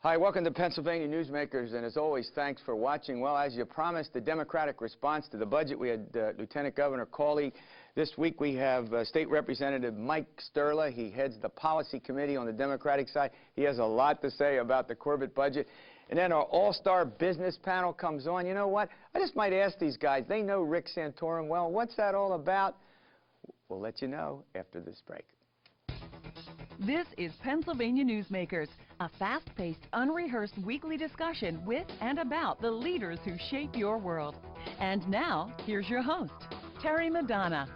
Hi, welcome to Pennsylvania Newsmakers, and as always, thanks for watching. Well, as you promised, the Democratic response to the budget. We had Lieutenant Governor Cawley. This week we have State Representative Mike Sturla. He heads the Policy Committee on the Democratic side. He has a lot to say about the Corbett budget. And then our all-star business panel comes on. You know what? I just might ask these guys. They know Rick Santorum well. What's that all about? We'll let you know after this break. This is Pennsylvania Newsmakers, a fast-paced, unrehearsed weekly discussion with and about the leaders who shape your world. And now, here's your host, Terry Madonna.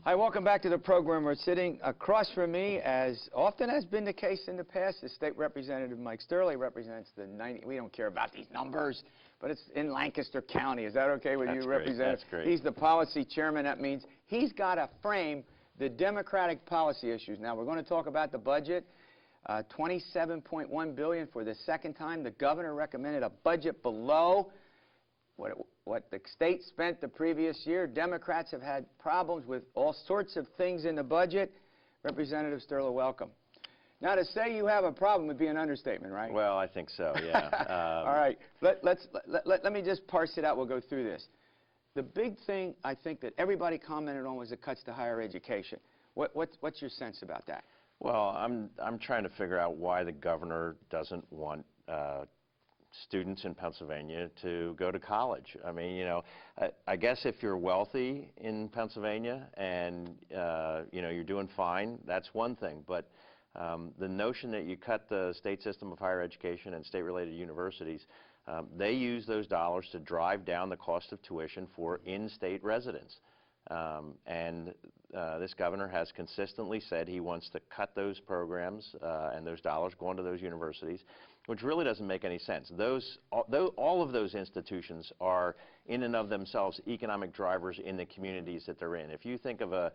Hi, welcome back to the program. We're sitting across from me, as often has been the case in the past, is State Representative Mike Sturla. He represents the 90, we don't care about these numbers, but it's in Lancaster County. Is that okay with you, Representative? That's great. He's the policy chairman. That means he's got to frame the Democratic policy issues. Now, we're going to talk about the budget, $27.1 billion for the second time. The governor recommended a budget below what the state spent the previous year. Democrats have had problems with all sorts of things in the budget. Representative Sturla, welcome. Now, to say you have a problem would be an understatement, right? Well, I think so, yeah. All right. Let me just parse it out. We'll go through this. The big thing, I think, that everybody commented on was the cuts to higher education. What's your sense about that? Well, I'm trying to figure out why the governor doesn't want students in Pennsylvania to go to college. I mean, you know, I guess if you're wealthy in Pennsylvania and, you know, you're doing fine, that's one thing. But the notion that you cut the state system of higher education and state-related universities, they use those dollars to drive down the cost of tuition for in-state residents. This governor has consistently said he wants to cut those programs and those dollars going to those universities, which really doesn't make any sense. All of those institutions are in and of themselves economic drivers in the communities that they're in. If you think of a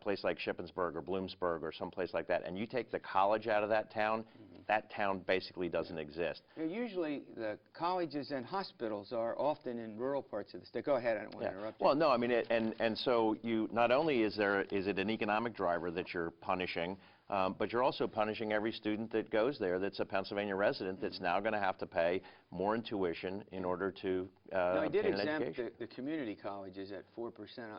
place like Shippensburg or Bloomsburg or someplace like that, and you take the college out of that town, that town basically doesn't exist. Usually the colleges and hospitals are often in rural parts of the state. Go ahead, I don't want to interrupt you. Well, no, I mean, and so you, not only is it an economic driver that you're punishing, but you're also punishing every student that goes there that's a Pennsylvania resident that's now going to have to pay more in tuition in order to now, I did obtain an exempt education. the community colleges at 4%.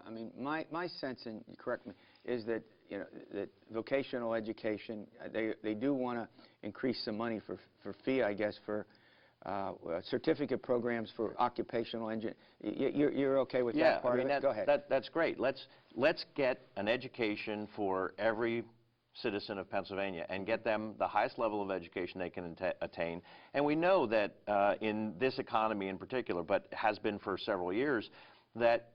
I mean, my sense, and you correct me, is that, you know, that vocational education, they do want to increase some money for fee, I guess, for certificate programs for occupational engineering. You're okay with that part of it? Go ahead. That's great. Let's get an education for every citizen of Pennsylvania and get them the highest level of education they can attain. And we know that in this economy in particular, but has been for several years, that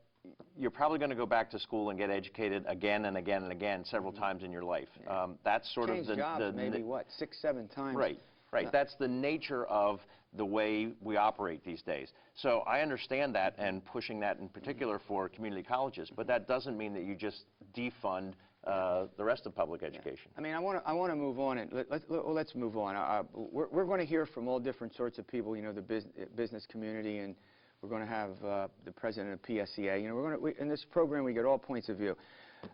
you're probably going to go back to school and get educated again and again and again several times in your life. Yeah. That's sort Change of jobs maybe, what, 6, 7 times? Right. Right. That's the nature of the way we operate these days. So I understand that and pushing that in particular for community colleges, but that doesn't mean that you just defund the rest of public education. I mean, I want to move on, and let's move on. We're going to hear from all different sorts of people, you know, the business community, and we're going to have the president of PSEA. You know, in this program we get all points of view.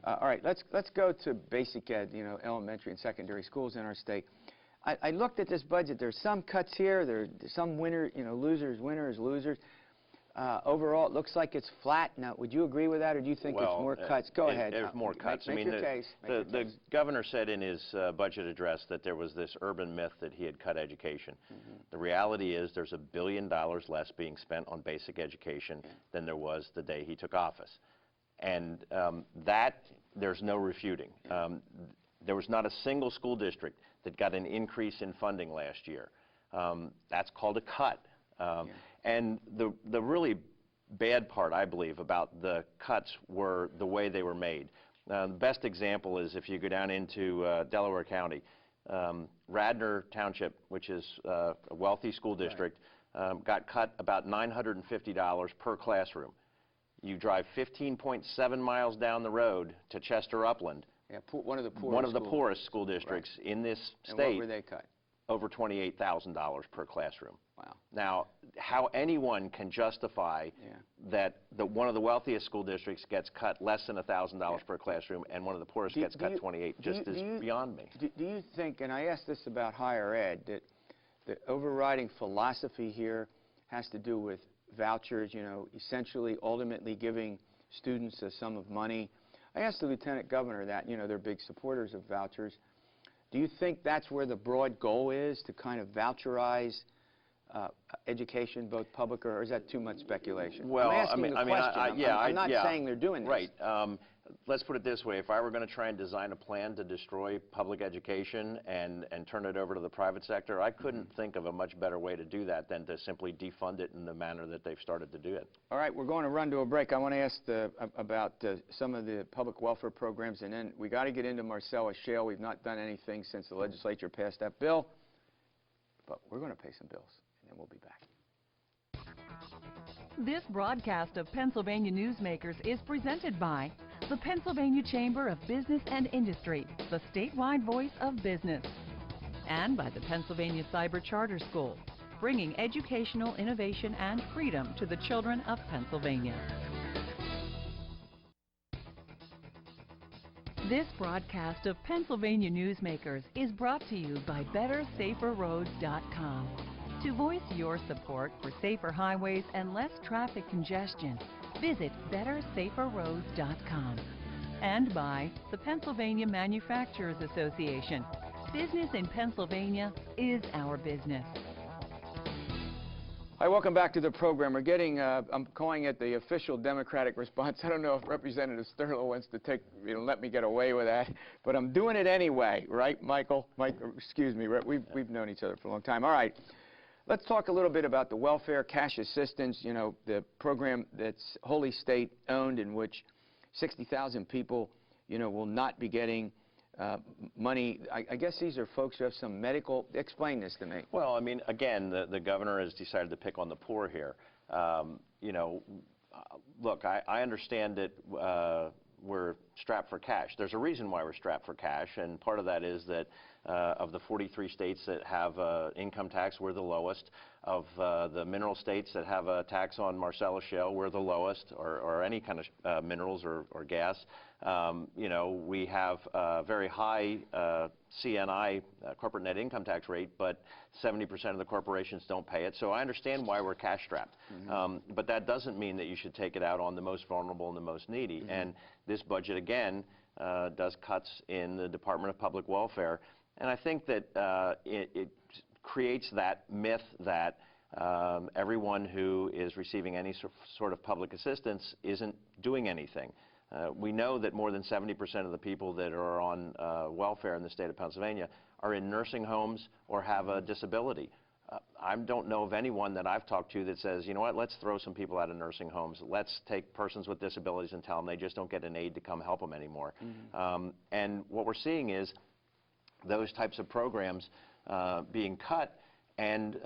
All right, let's go to basic ed, you know, elementary and secondary schools in our state. I looked at this budget. There's some cuts here. There's some winners, you know, losers, winners, losers. Overall, it looks like it's flat. Now, would you agree with that, or do you think it's more cuts? Go ahead. There's more cuts. Make your case. The governor said in his budget address that there was this urban myth that he had cut education. The reality is there's $1 billion less being spent on basic education than there was the day he took office. And that, there's no refuting. There was not a single school district that got an increase in funding last year. That's called a cut. And the really bad part, I believe, about the cuts were the way they were made. The best example is if you go down into Delaware County, Radnor Township, which is a wealthy school district, got cut about $950 per classroom. You drive 15.7 miles down the road to Chester Upland, yeah, one of the poorest school districts in this state. And what were they cut? over $28,000 per classroom. Wow. Now, how anyone can justify that one of the wealthiest school districts gets cut less than $1,000 per classroom and one of the poorest gets cut 28 just is beyond me. Do you think, and I asked this about higher ed, that the overriding philosophy here has to do with vouchers, you know, essentially ultimately giving students a sum of money? I asked the Lieutenant Governor that, you know, they're big supporters of vouchers. Do you think that's where the broad goal is, to kind of voucherize education, both public, or is that too much speculation? Well, I'm asking the question. I'm not saying they're doing this. Right. Let's put it this way. If I were going to try and design a plan to destroy public education and turn it over to the private sector, I couldn't think of a much better way to do that than to simply defund it in the manner that they've started to do it. All right, we're going to run to a break. I want to ask about some of the public welfare programs, and then we got to get into Marcellus Shale. We've not done anything since the legislature passed that bill, but we're going to pay some bills, and then we'll be back. This broadcast of Pennsylvania Newsmakers is presented by the Pennsylvania Chamber of Business and Industry, the statewide voice of business, and by the Pennsylvania Cyber Charter School, bringing educational innovation and freedom to the children of Pennsylvania. This broadcast of Pennsylvania Newsmakers is brought to you by BetterSaferRoads.com. To voice your support for safer highways and less traffic congestion, visit BetterSaferRoads.com. And by the Pennsylvania Manufacturers Association. Business in Pennsylvania is our business. Hi, welcome back to the program. We're getting, I'm calling it the official Democratic response. I don't know if Representative Sturla wants to let me get away with that, but I'm doing it anyway, right, Michael? Excuse me, we've known each other for a long time. All right. Let's talk a little bit about the welfare cash assistance, you know, the program that's wholly state-owned, in which 60,000 people, you know, will not be getting money. I guess these are folks who have some medical. Explain this to me. Well, I mean, again, the governor has decided to pick on the poor here. You know, look, I understand that we're strapped for cash. There's a reason why we're strapped for cash, and part of that is that of the 43 states that have income tax, we're the lowest. Of the mineral states that have a tax on Marcellus Shale, we're the lowest, or any kind of minerals or gas. You know, we have a very high CNI, corporate net income tax rate, but 70% of the corporations don't pay it. So I understand why we're cash strapped. But that doesn't mean that you should take it out on the most vulnerable and the most needy. And this budget, again, does cuts in the Department of Public Welfare. And I think that it creates that myth that everyone who is receiving any sort of public assistance isn't doing anything. We know that more than 70% of the people that are on welfare in the state of Pennsylvania are in nursing homes or have a disability. I don't know of anyone that I've talked to that says, you know what, let's throw some people out of nursing homes. Let's take persons with disabilities and tell them they just don't get an aide to come help them anymore. And what we're seeing is those types of programs being cut, and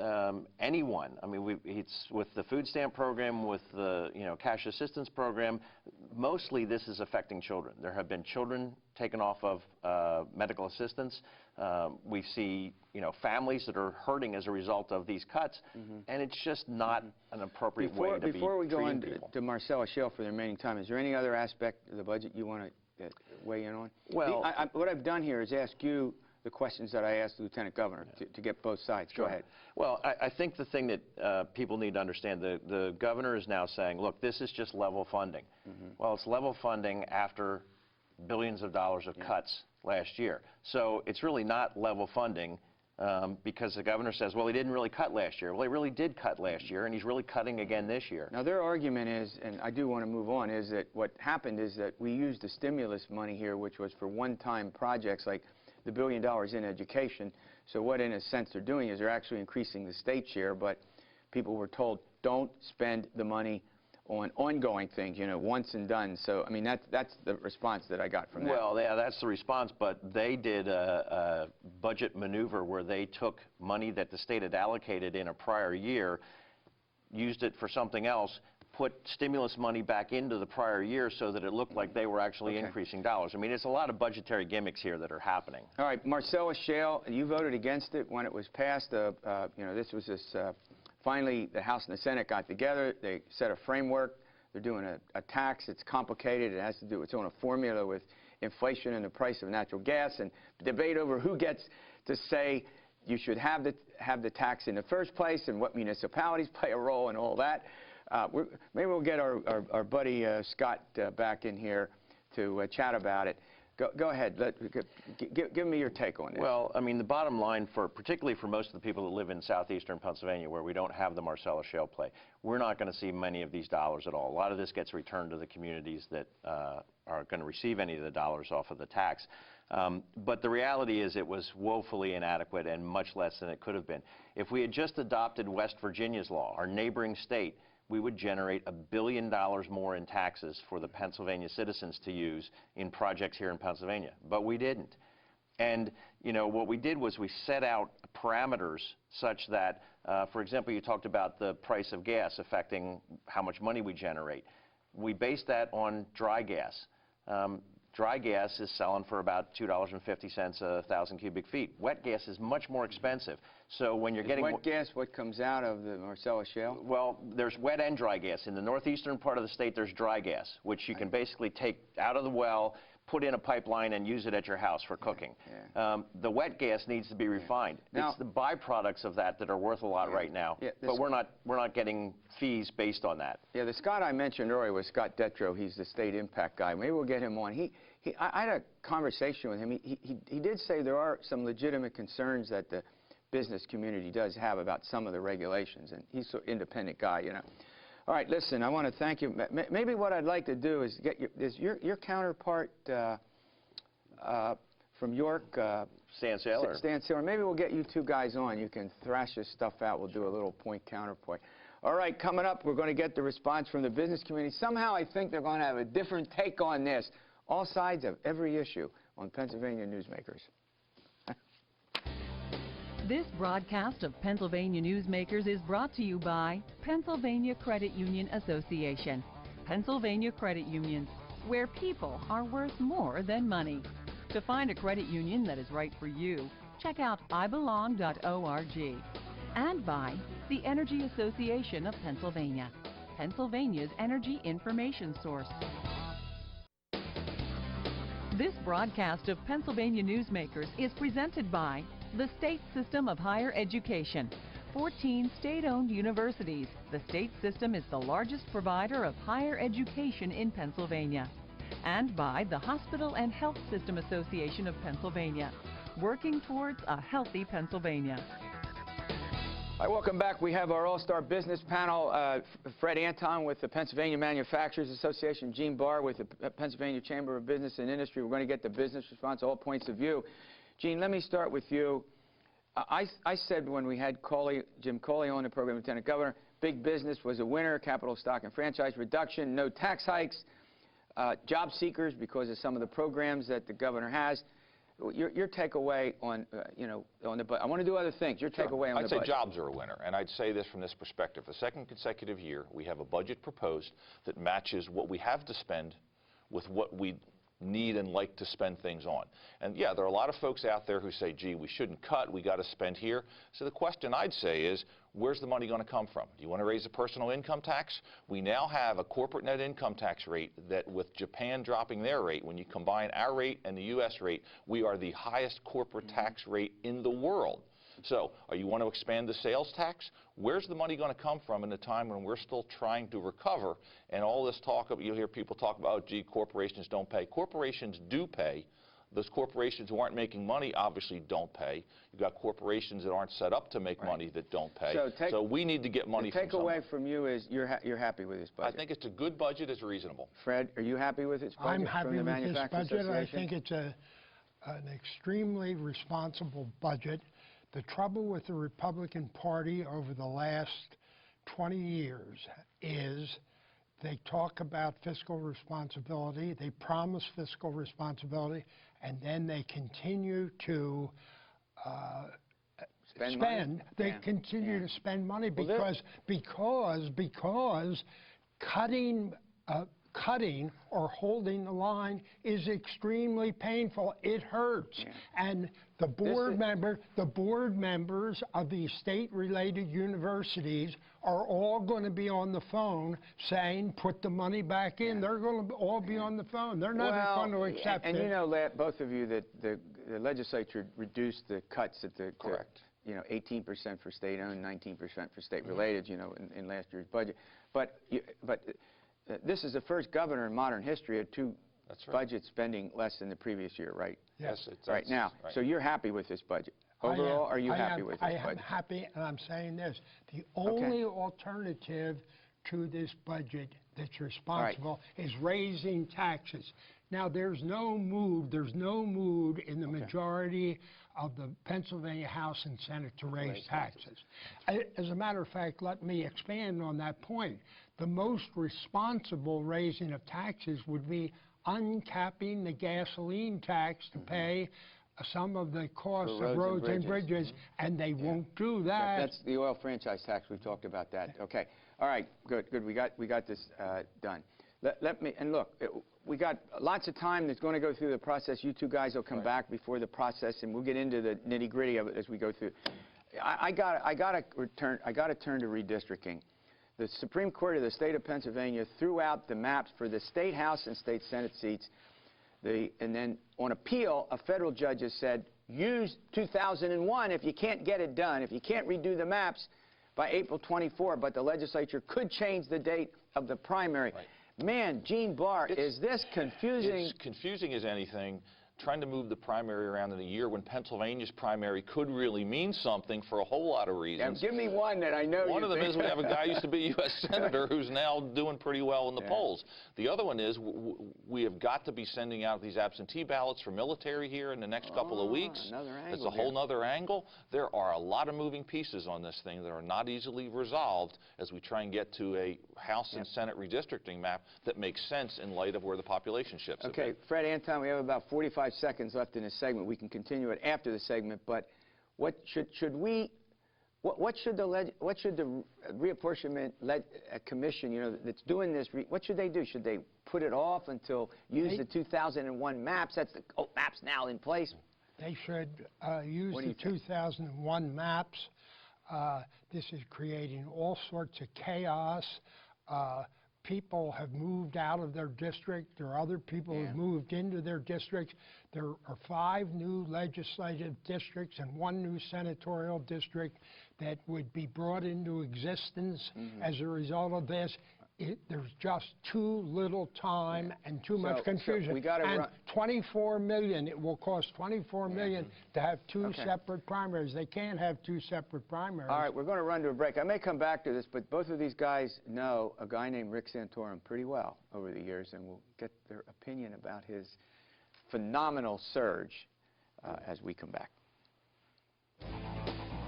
anyone, I mean, it's with the food stamp program, with the cash assistance program, mostly this is affecting children. There have been children taken off of medical assistance. We see families that are hurting as a result of these cuts, and it's just not an appropriate way to be treating people. Before we go into Marcellus Shale for the remaining time, is there any other aspect of the budget you want to weigh in on? Well, what I've done here is ask you the questions that I asked the Lieutenant Governor to get both sides. Sure. Go ahead. Well, I think the thing that people need to understand, the Governor is now saying, look, this is just level funding. Well, it's level funding after billions of dollars of cuts last year. So it's really not level funding because the Governor says, well, he didn't really cut last year. Well, he really did cut last year, and he's really cutting again this year. Now, their argument is, and I do want to move on, is that what happened is that we used the stimulus money here, which was for one-time projects like the $1 billion in education. So what, in a sense, they're doing is they're actually increasing the state share, but people were told, don't spend the money on ongoing things, once and done. So, I mean, that's the response that I got from that. Well, yeah, that's the response, but they did a budget maneuver where they took money that the state had allocated in a prior year, used it for something else, put stimulus money back into the prior year so that it looked like they were actually increasing dollars. I mean, it's a lot of budgetary gimmicks here that are happening. All right, Marcellus Shale, you voted against it when it was passed. You know, finally, the House and the Senate got together. They set a framework. They're doing a tax. It's complicated. It has to do, it's on a formula with inflation and the price of natural gas, and debate over who gets to say you should have the tax in the first place and what municipalities play a role and all that. Maybe we'll get our buddy Scott back in here to chat about it. Go ahead. Give me your take on it. Well, I mean, the bottom line, particularly for most of the people that live in southeastern Pennsylvania, where we don't have the Marcellus Shale play, we're not going to see many of these dollars at all. A lot of this gets returned to the communities that are going to receive any of the dollars off of the tax. But the reality is it was woefully inadequate and much less than it could have been. If we had just adopted West Virginia's law, our neighboring state, we would generate $1 billion more in taxes for the Pennsylvania citizens to use in projects here in Pennsylvania. But we didn't. And, you know, what we did was we set out parameters such that, for example, you talked about the price of gas affecting how much money we generate. We based that on dry gas. Dry gas is selling for about $2.50 a 1,000 cubic feet. Wet gas is much more expensive. So when you're getting wet gas, what comes out of the Marcellus Shale? Well, there's wet and dry gas. In the northeastern part of the state, there's dry gas, which you can basically take out of the well, put in a pipeline, and use it at your house for cooking. The wet gas needs to be refined. Now, it's the byproducts of that are worth a lot right now. But we're not getting fees based on that. Yeah, the Scott I mentioned earlier was Scott Detrow. He's the state impact guy. Maybe we'll get him on. I had a conversation with him. He did say there are some legitimate concerns that the business community does have about some of the regulations, and he's an independent guy, you know. All right, listen, I want to thank you. Maybe what I'd like to do is get your counterpart from York, Stan Saylor. Maybe we'll get you two guys on. You can thrash this stuff out. We'll do a little point counterpoint. All right, coming up, we're going to get the response from the business community. Somehow I think they're going to have a different take on this. All sides of every issue on Pennsylvania Newsmakers. This broadcast of Pennsylvania Newsmakers is brought to you by Pennsylvania Credit Union Association. Pennsylvania Credit Unions, where people are worth more than money. To find a credit union that is right for you, check out ibelong.org. And by the Energy Association of Pennsylvania, Pennsylvania's energy information source. This broadcast of Pennsylvania Newsmakers is presented by the State System of Higher Education, 14 state-owned universities. The state system is the largest provider of higher education in Pennsylvania. And by the Hospital and Health System Association of Pennsylvania, working towards a healthy Pennsylvania. Hi, welcome back. We have our all-star business panel, Fred Anton with the Pennsylvania Manufacturers Association, Gene Barr with the Pennsylvania Chamber of Business and Industry. We're going to get the business response, all points of view. Gene, let me start with you. I said when we had Jim Coley on the program, Lieutenant Governor, big business was a winner, capital stock and franchise reduction, no tax hikes, job seekers because of some of the programs that the governor has. Your takeaway on, on the budget. I want to do other things. Your takeaway on the budget. I'd say jobs are a winner, and I'd say this from this perspective. The second consecutive year, we have a budget proposed that matches what we have to spend with what we need and like to spend things on. And yeah, there are a lot of folks out there who say, gee, we shouldn't cut, we got to spend here. So the question I'd say is, where's the money going to come from? Do you want to raise the personal income tax? We now have a corporate net income tax rate that, with Japan dropping their rate, when you combine our rate and the U.S. rate, we are the highest corporate tax rate in the world. So, you want to expand the sales tax? Where's the money going to come from in a time when we're still trying to recover? And all this talk, you'll hear people talk about, oh, gee, corporations don't pay. Corporations do pay. Those corporations who aren't making money obviously don't pay. You've got corporations that aren't set up to make money that don't pay. So we need to get money from somewhere. The takeaway from you is you're happy with this budget? I think it's a good budget. It's reasonable. Fred, are you happy with this budget? I'm happy from the with this budget. I Association? think it's an extremely responsible budget. The trouble with the Republican Party over the last 20 years is they talk about fiscal responsibility, they promise fiscal responsibility, and then they continue to spend. They continue to spend money because cutting or holding the line is extremely painful. It hurts. Yeah. And the board members of the state-related universities are all going to be on the phone saying, put the money back in. They're going to all be on the phone. They're not going to accept it. And you know, both of you, that the legislature reduced the cuts at the Correct. You know, 18% for state-owned, 19% for state-related. You know, in last year's budget. But this is the first governor in modern history of two budgets spending less than the previous year, right? Yes. Right now, so you're happy with this budget? Overall, are you happy with this budget? I am happy, and I'm saying this. The only alternative to this budget that's responsible is raising taxes. Now, there's no mood in the majority of the Pennsylvania House and Senate to raise taxes. As a matter of fact, let me expand on that point. The most responsible raising of taxes would be uncapping the gasoline tax to pay some of the costs of roads and bridges, and they won't do that. That's the oil franchise tax. We've talked about that. Okay. All right. Good. We got this done. Let me, and look, we got lots of time that's going to go through the process. You two guys will come back before the process, and we'll get into the nitty-gritty of it as we go through. I got to turn to redistricting. The Supreme Court of the state of Pennsylvania threw out the maps for the state House and state Senate seats. And then on appeal, a federal judge has said, use 2001 if you can't get it done, if you can't redo the maps by April 24, but the legislature could change the date of the primary. Right. Man, Gene Barr, is this confusing? It's confusing as anything. Trying to move the primary around in a year when Pennsylvania's primary could really mean something for a whole lot of reasons. Now, give me one that I know. One of them is we have a guy who used to be U.S. Senator who's now doing pretty well in the polls. The other one is we have got to be sending out these absentee ballots for military here in the next couple of weeks. That's a whole other angle. There are a lot of moving pieces on this thing that are not easily resolved as we try and get to a House and Senate redistricting map that makes sense in light of where the population shifts. Okay, Fred, Anton, we have about 45 seconds left in this segment. We can continue it after the segment, but what should the reapportionment commission, you know, that's doing this, what should they do? Should they put it off until use the 2001 maps? That's the maps now in place. They should use the 2001 maps. This is creating all sorts of chaos. People have moved out of their district. There are other people who have moved into their districts. There are 5 new legislative districts and 1 new senatorial district that would be brought into existence as a result of this. There's just too little time and too much confusion. So we gotta and $24 million, it will cost $24 million to have 2 separate primaries. They can't have 2 separate primaries. All right, we're going to run to a break. I may come back to this, but both of these guys know a guy named Rick Santorum pretty well over the years, and we'll get their opinion about his phenomenal surge as we come back.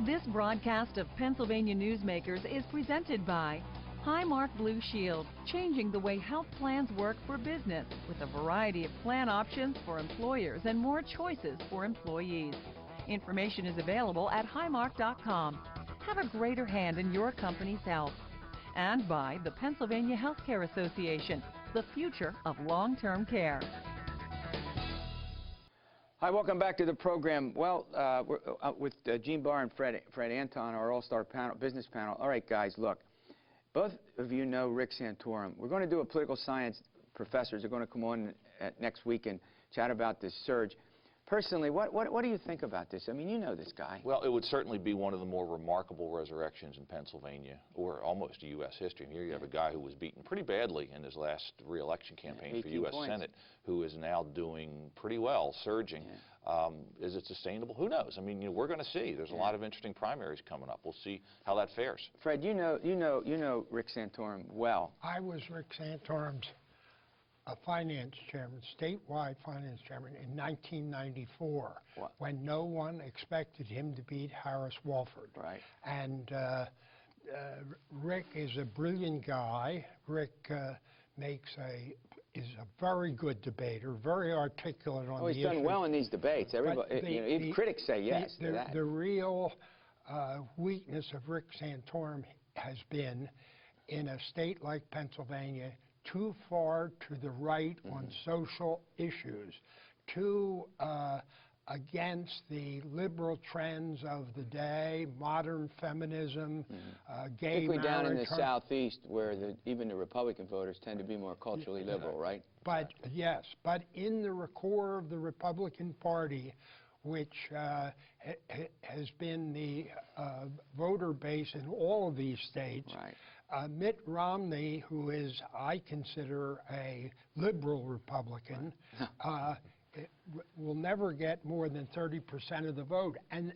This broadcast of Pennsylvania Newsmakers is presented by Highmark Blue Shield, changing the way health plans work for business with a variety of plan options for employers and more choices for employees. Information is available at highmark.com. Have a greater hand in your company's health. And by the Pennsylvania Healthcare Association, the future of long-term care. Hi, welcome back to the program. Well, we're with Gene Barr and Fred Anton, our all-star panel, business panel. All right, guys, look. Both of you know Rick Santorum. We're going to do a political science professors. They're going to come on next week and chat about this surge. Personally, what do you think about this? I mean, you know this guy. Well, it would certainly be one of the more remarkable resurrections in Pennsylvania, or almost U.S. history. Here you have a guy who was beaten pretty badly in his last re-election campaign for U.S. Senate, who is now doing pretty well, surging. Is it sustainable? Who knows? I mean, you know, we're going to see. There's a lot of interesting primaries coming up. We'll see how that fares. Fred, you know Rick Santorum well. I was Rick Santorum's finance chairman, statewide finance chairman in 1994, when no one expected him to beat Harris Walford. Right. And Rick is a brilliant guy. Rick is a very good debater, very articulate on the issue. He's done well in these debates. Everybody, even critics say yes to that. The real weakness of Rick Santorum has been in a state like Pennsylvania too far to the right on social issues, too against the liberal trends of the day, modern feminism, gay Particularly down in the marriage. southeast, where even the Republican voters tend to be more culturally liberal, right? But yes, but in the core of the Republican Party, which has been the voter base in all of these states, Right. Mitt Romney, who is, I consider, a liberal Republican, will never get more than 30% of the vote, and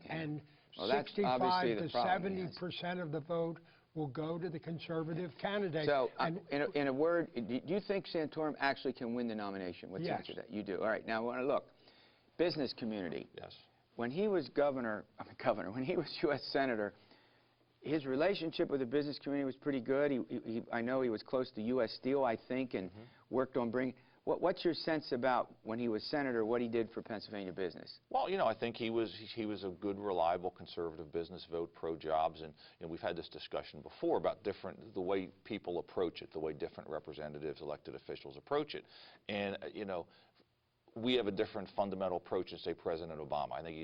Well, that's 65 obviously to the problem, yes. 70% of the vote will go to the conservative candidate. So, And in a word, do you think Santorum actually can win the nomination? What's the Yes. answer to that? You do. All right. Now, I want to look. Business community. Yes. When he was when he was U.S. Senator, his relationship with the business community was pretty good. I know he was close to U.S. Steel, I think, and worked on bringing. What's your sense about when he was senator, what he did for Pennsylvania business? Well, you know, I think he was a good, reliable conservative business vote, pro-jobs, and we've had this discussion before about the way people approach it, the way different representatives, elected officials approach it, and you know, we have a different fundamental approach than, say, President Obama. I think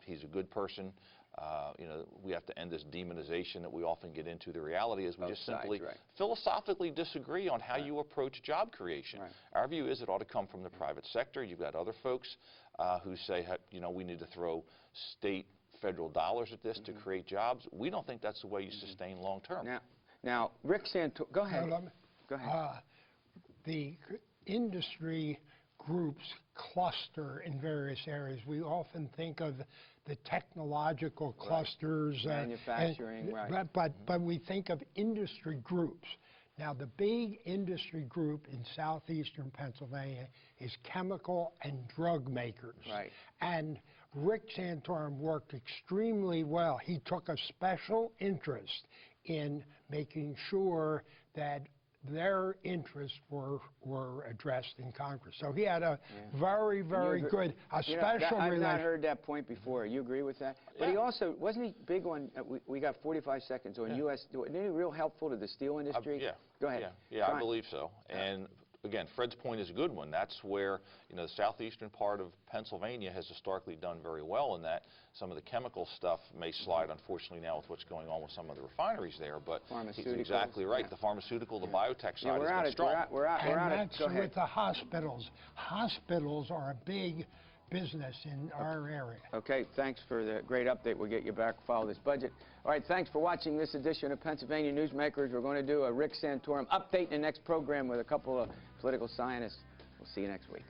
he's a good person. You know, we have to end this demonization that we often get into. The reality is we just simply philosophically disagree on how you approach job creation. Right. Our view is it ought to come from the private sector. You've got other folks who say, you know, we need to throw state, federal dollars at this to create jobs. We don't think that's the way you sustain long term. Now, Rick Santorum, go ahead. Go ahead. The industry groups cluster in various areas. We often think of the technological clusters. Manufacturing, right. But we think of industry groups. Now, the big industry group in southeastern Pennsylvania is chemical and drug makers. Right. And Rick Santorum worked extremely well. He took a special interest in making sure that their interests were addressed in Congress. So he had a very, very good, special I've relation. not heard that point before. You agree with that? But he also, wasn't he big on, we got 45 seconds, on U.S., wasn't he real helpful to the steel industry? Yeah. Go ahead. Yeah, I believe so. And again, Fred's point is a good one. That's where, you know, the southeastern part of Pennsylvania has historically done very well in that. Some of the chemical stuff may slide, unfortunately, now with what's going on with some of the refineries there, but he's exactly right. The pharmaceutical, the biotech side has been strong. We're out And go that's ahead. with the hospitals. Hospitals are a big business in our area. Okay, thanks for the great update. We'll get you back, follow this budget. All right, thanks for watching this edition of Pennsylvania Newsmakers. We're going to do a Rick Santorum update in the next program with a couple of political scientists. We'll see you next week.